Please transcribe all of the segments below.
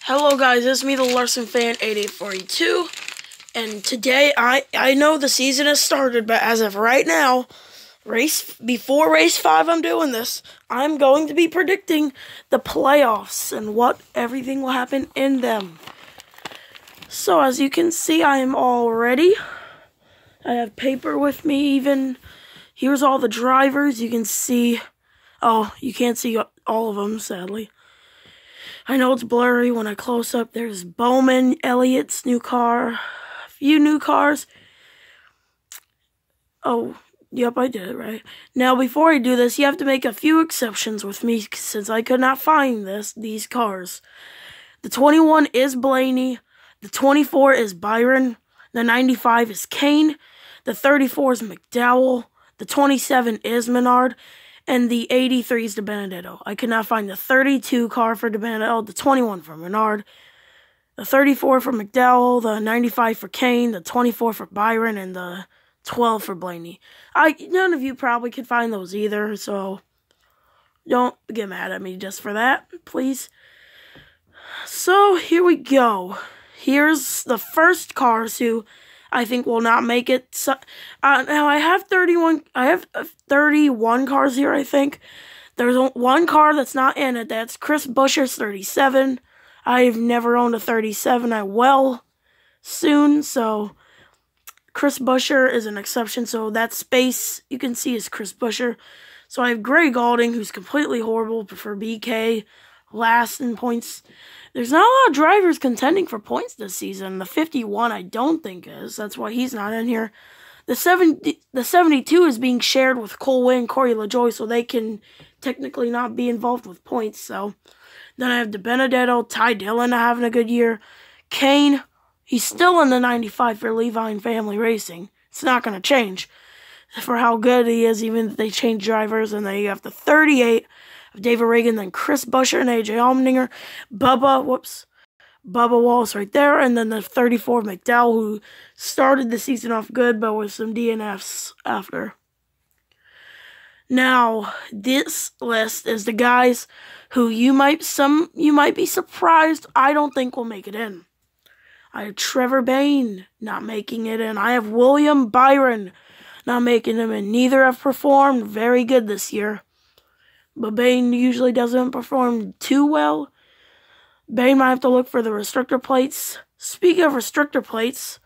Hello guys, it's me, the Larson Fan 8842, and today I know the season has started, but as of right now, before race 5 I'm doing this, I'm going to be predicting the playoffs and what everything will happen in them. So as you can see, I am all ready. I have paper with me even. Here's all the drivers. You can see, oh, you can't see all of them, sadly. I know it's blurry when I close up. There's Bowman, Elliott's new car, a few new cars. Oh, yep, I did it right. Now, before I do this, you have to make a few exceptions with me since I could not find these cars. The 21 is Blaney, the 24 is Byron, the 95 is Kane, the 34 is McDowell, the 27 is Menard, and the 83 is DiBenedetto. I could not find the 32 car for DiBenedetto, the 21 for Menard, the 34 for McDowell, the 95 for Kane, the 24 for Byron, and the 12 for Blaney. None of you probably could find those either, so don't get mad at me just for that, please. So here we go. Here's the first cars who I think will not make it. So, now I have 31. I have 31 cars here. I think there's one car that's not in it. That's Chris Buescher's 37. I've never owned a 37. I will soon. So Chris Buescher is an exception. So that space you can see is Chris Buescher. So I have Gray Gaulding, who's completely horrible for BK, last in points. There's not a lot of drivers contending for points this season. The 51, I don't think is. That's why he's not in here. The 72 is being shared with Cole Winn, Corey LaJoie, so they can technically not be involved with points. So then I have DiBenedetto, Ty Dillon having a good year. Kane, he's still in the 95 for Levi and Family Racing. It's not going to change for how good he is, even if they change drivers. And then you have the 38 of David Reagan, then Chris Buescher and AJ Allmendinger, Bubba Wallace right there, and then the 34 McDowell, who started the season off good, but with some DNFs after. Now, this list is the guys who you might be surprised I don't think will make it in. I have Trevor Bayne not making it in. I have William Byron not making him in. Neither have performed very good this year. But Bayne usually doesn't perform too well. Bayne might have to look for the restrictor plates. Speaking of restrictor plates,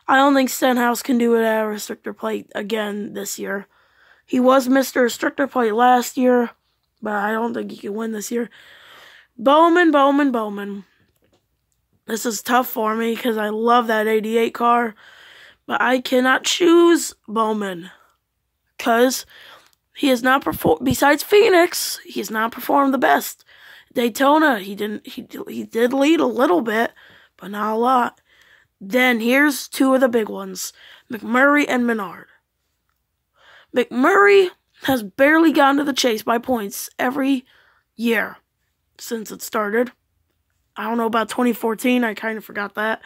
I don't think Stenhouse can do it at a restrictor plate again this year. He was Mr. Restrictor Plate last year, but I don't think he can win this year. Bowman. This is tough for me because I love that 88 car, but I cannot choose Bowman because he has not performed. Besides Phoenix, he has not performed the best. Daytona, he did lead a little bit, but not a lot. Then here's two of the big ones, McMurray and Menard. McMurray has barely gotten to the chase by points every year since it started. I don't know about 2014, I kind of forgot that.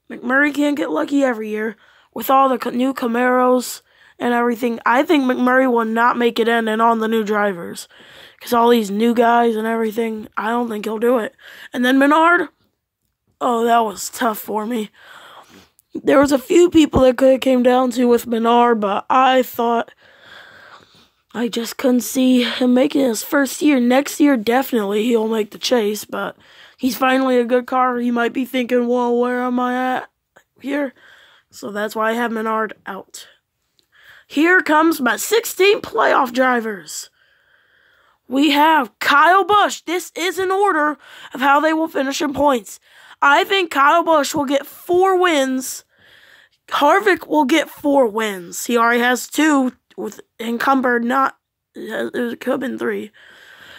McMurray can't get lucky every year with all the new Camaros and everything. I think McMurray will not make it in and on the new drivers. Because all these new guys and everything, I don't think he'll do it. And then Menard, oh, that was tough for me. There was a few people that could have came down to with Menard, but I thought I just couldn't see him making his first year. Next year, definitely he'll make the chase, but he's finally a good car. He might be thinking, well, where am I at here? So that's why I have Menard out. Here comes my 16 playoff drivers. We have Kyle Busch. This is in order of how they will finish in points. I think Kyle Busch will get 4 wins. Harvick will get 4 wins. He already has 2 with encumbered, it could have been 3.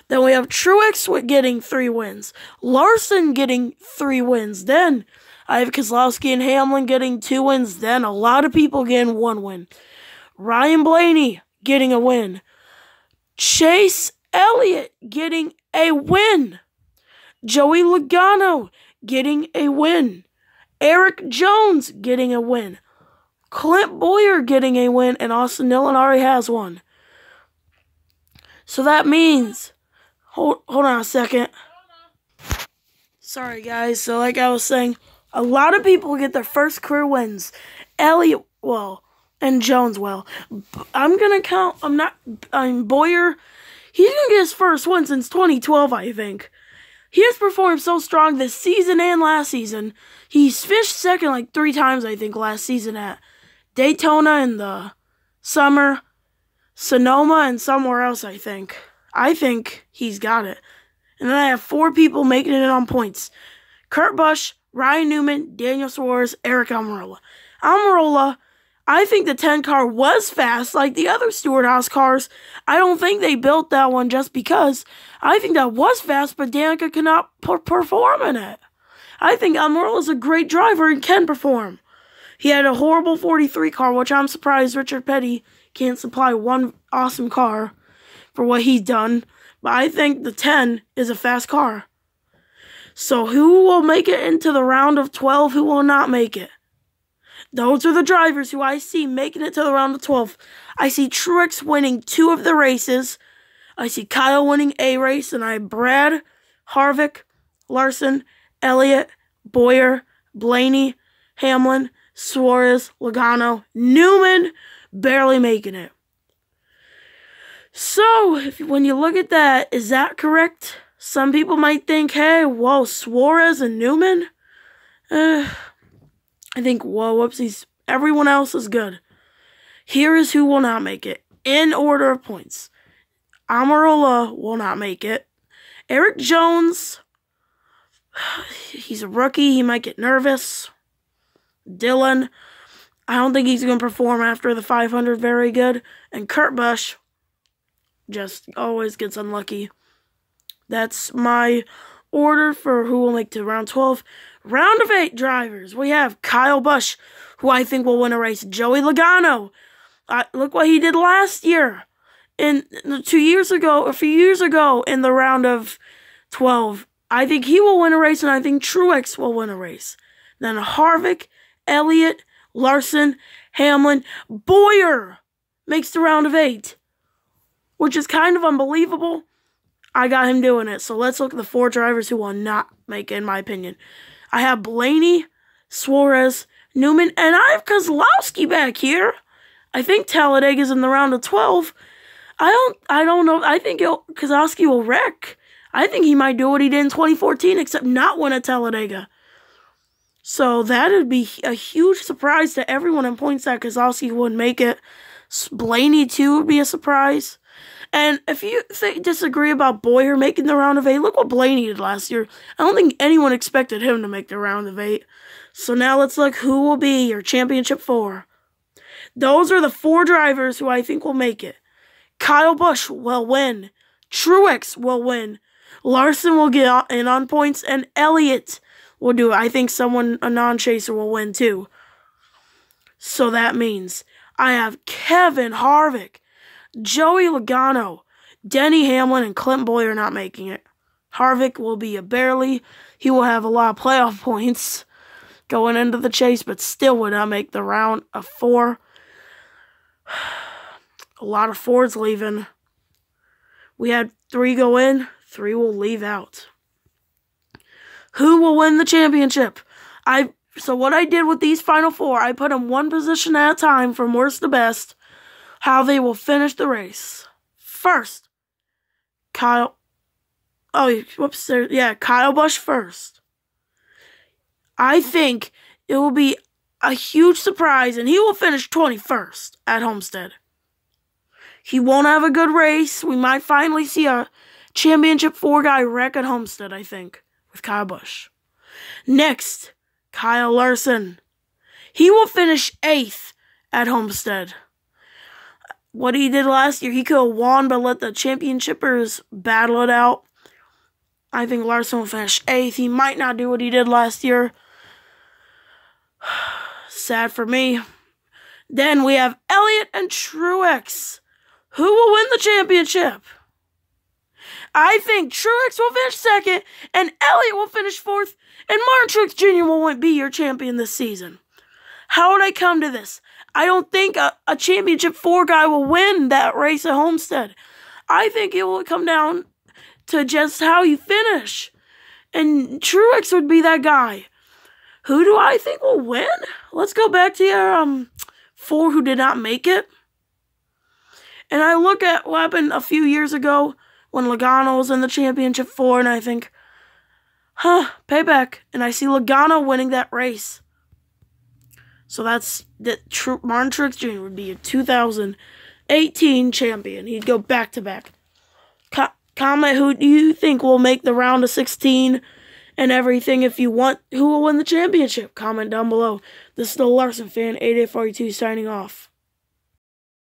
Then we have Truex getting 3 wins. Larson getting 3 wins. Then I have Keselowski and Hamlin getting 2 wins. Then a lot of people getting 1 win. Ryan Blaney getting a win. Chase Elliott getting a win. Joey Logano getting a win. Eric Jones getting a win. Clint Bowyer getting a win. And Austin Dillon already has one. So that means, hold on a second. Sorry, guys. So, like I was saying, a lot of people get their first career wins. Elliott, well, and Jones, well. I'm going to count, Boyer, he's going to get his first win since 2012, I think. He has performed so strong this season and last season. He's finished second like 3 times, I think, last season at Daytona in the summer, Sonoma, and somewhere else, I think. I think he's got it. And then I have 4 people making it on points. Kurt Busch, Ryan Newman, Daniel Suarez, Aric Almirola. Almirola, I think the 10 car was fast like the other Stewart-Haas cars. I don't think they built that one just because. I think that was fast, but Danica cannot perform in it. I think Almirola is a great driver and can perform. He had a horrible 43 car, which I'm surprised Richard Petty can't supply one awesome car for what he's done. But I think the 10 is a fast car. So who will make it into the round of 12? Who will not make it? Those are the drivers who I see making it to the round of 12. I see Truex winning 2 of the races. I see Kyle winning a race. And I have Brad, Harvick, Larson, Elliott, Bowyer, Blaney, Hamlin, Suarez, Logano, Newman barely making it. So, when you look at that, is that correct? Some people might think, hey, whoa, Suarez and Newman? I think, whoa, whoopsies, everyone else is good. Here is who will not make it, in order of points. Almirola will not make it. Erik Jones, he's a rookie, he might get nervous. Dillon, I don't think he's going to perform after the 500 very good. And Kurt Busch just always gets unlucky. That's my order for who will make to round 12. Round of 8 drivers. We have Kyle Busch, who I think will win a race. Joey Logano. Look what he did last year. A few years ago in the round of 12. I think he will win a race, and I think Truex will win a race. Then Harvick, Elliott, Larson, Hamlin, Bowyer makes the round of 8. Which is kind of unbelievable. I got him doing it. So let's look at the 4 drivers who will not make it, in my opinion. I have Blaney, Suarez, Newman, and I have Keselowski back here. I think Talladega's in the round of 12. I don't know. I think Keselowski will wreck. I think he might do what he did in 2014, except not win at Talladega. So that would be a huge surprise to everyone in points that Keselowski wouldn't make it. Blaney, too, would be a surprise. And if you disagree about Bowyer making the round of 8, look what Blaney did last year. I don't think anyone expected him to make the round of 8. So now let's look who will be your championship 4. Those are the 4 drivers who I think will make it. Kyle Busch will win. Truex will win. Larson will get in on points, and Elliott will do it. I think a non-chaser will win too. So that means I have Kevin Harvick, Joey Logano, Denny Hamlin, and Clint Bowyer not making it. Harvick will be a barely. He will have a lot of playoff points going into the chase, but still would not make the round of 4. A lot of Fords leaving. We had 3 go in, 3 will leave out. Who will win the championship? So what I did with these final 4, I put them 1 position at a time from worst to best, how they will finish the race. First, Kyle Busch first. I think it will be a huge surprise, and he will finish 21st at Homestead. He won't have a good race. We might finally see a championship 4 guy wreck at Homestead, I think, with Kyle Busch. Next, Kyle Larson. He will finish 8th at Homestead. What he did last year, he could have won, but let the championshipers battle it out. I think Larson will finish 8th. He might not do what he did last year. Sad for me. Then we have Elliott and Truex. Who will win the championship? I think Truex will finish 2nd, and Elliott will finish 4th, and Martin Truex Jr. will be your champion this season. How would I come to this? I don't think a championship 4 guy will win that race at Homestead. I think it will come down to just how you finish. And Truex would be that guy. Who do I think will win? Let's go back to your 4 who did not make it. And I look at what happened a few years ago when Logano was in the championship 4, and I think, payback. And I see Logano winning that race. So that's that. Martin Truex Jr. would be a 2018 champion. He'd go back to back. Comment who do you think will make the round of 16 and everything. If you want, who will win the championship? Comment down below. This is the Larson Fan 8842 signing off.